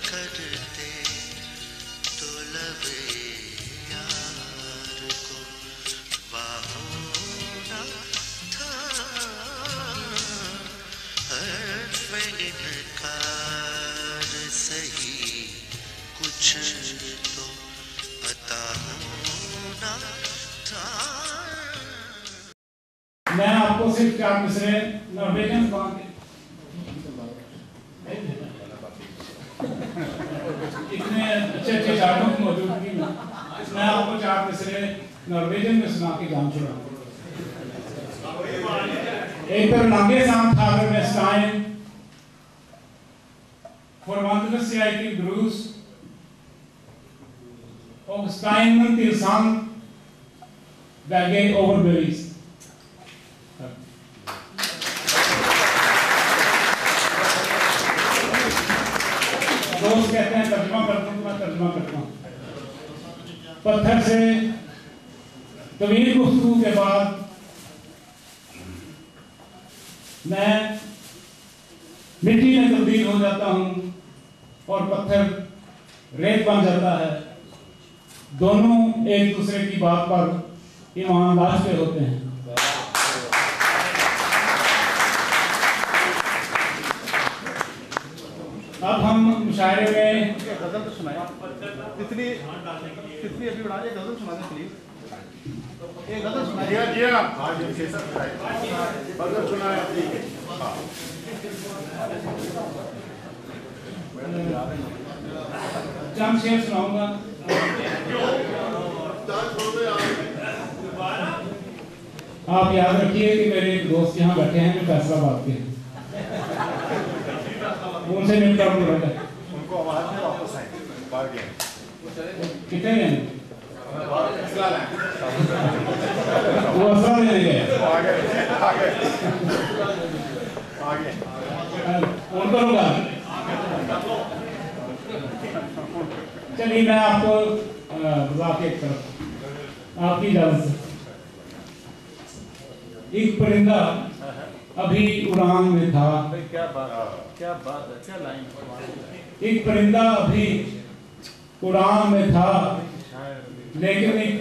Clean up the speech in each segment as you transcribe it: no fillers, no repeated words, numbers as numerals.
करते तो लबे यार को बाहों था हर्फ इनकार सही कुछ तो अता होना था। मैं आपको सिर्फ 4 मिसरे नॉर्वेजियन सॉन्ग इतने अच्छे अच्छे शायरों की मौजूदगी में मैं आपको 4 मिसरे नॉर्वेजियन में सुना के जान छुड़ा। एक तर lange Samt haben wir Stein verwandelt sich eigentlich Gruß og Steinen til sang begge overbevist. दोस्त कहते हैं तर्जुमा करता हूँ, मैं तर्जुमा करता हूँ। पत्थर से तवील गुफ्तगू के बाद मैं मिट्टी में तब्दील हो जाता हूँ और पत्थर रेत बन जाता है। दोनों एक दूसरे की बात पर ईमान लाते होते हैं। अब हम मुशायरे में गजल तो सुनाए, तितली तितली अभी उड़ा रही, गजल सुना दे प्लीज। एक गजल सुनाइए। जी हाँ, गजल सुनाए ठीक है। चंद शेर सुनाऊंगा। आप याद रखिए कि मेरे एक दोस्त यहाँ बैठे हैं जो फैसलाबाद के हैं, उनसे मिलकर उनको आवाज में वापस आए बाहर गए कितने हैं वो असला लेने गए आगे उनको रुका। चलिए मैं आपको बुला के एक तरफ आपकी इजाजत से। एक परिंदा अभी उड़ान में था। क्या बात है, क्या लाइन। एक परिंदा अभी उड़ान में था, लेकिन एक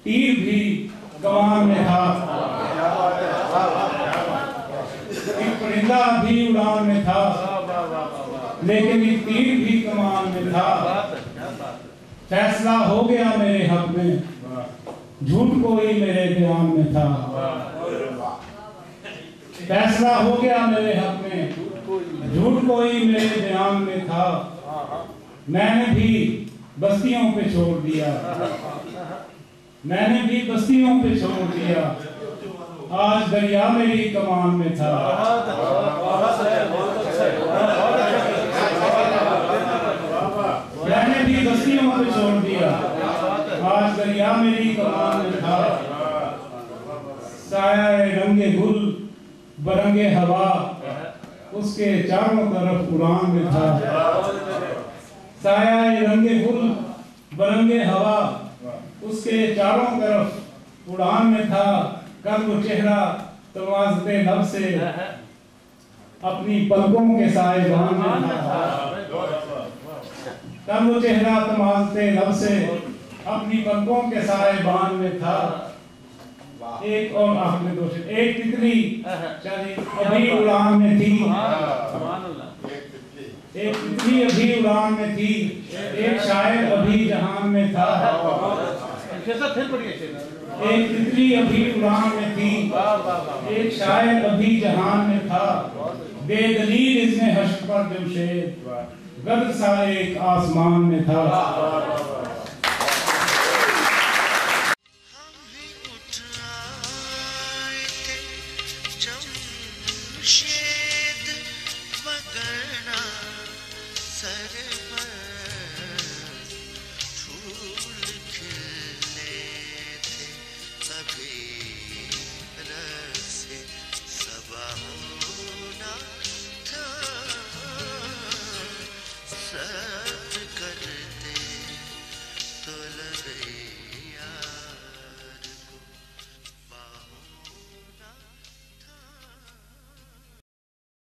तीर भी कमान में था। एक परिंदा अभी उड़ान में था, लेकिन एक तीर भी कमान में था। फैसला हो गया मेरे हक में, झूठ कोई मेरे बयान में था। फैसला हो गया मेरे हक में, झूठ कोई मेरे बयान में था। मैंने भी बस्तियों पे छोड़ दिया, मैंने भी बस्तियों पे छोड़ दिया। आज दरिया मेरी कमान में था। मैंने भी बस्तियों पे छोड़ दिया, आज दरिया मेरी कमान में था। साया रंगे गुल बरंगे हवा, उसके चारों तरफ उड़ान में था। साया रंगे गुल बरंगे हवा, उसके चारों तरफ उड़ान में था। कल वो चेहरा तवाज़ते लब से अपनी पलकों के साएबान में था। कल वो चेहरा तवाज़ते लब से अपनी पलकों के साएबान में था। एक और आखिरी दो शेर। एक तितली अभी उड़ान में थी, एक तितली अभी उड़ान में थी, एक शायर अभी जहान में था। एक तितली अभी उड़ान में थी, एक शायर अभी जहान में था। बेदलील इसने हश्र पर जमशेद, गद सा एक आसमान में था।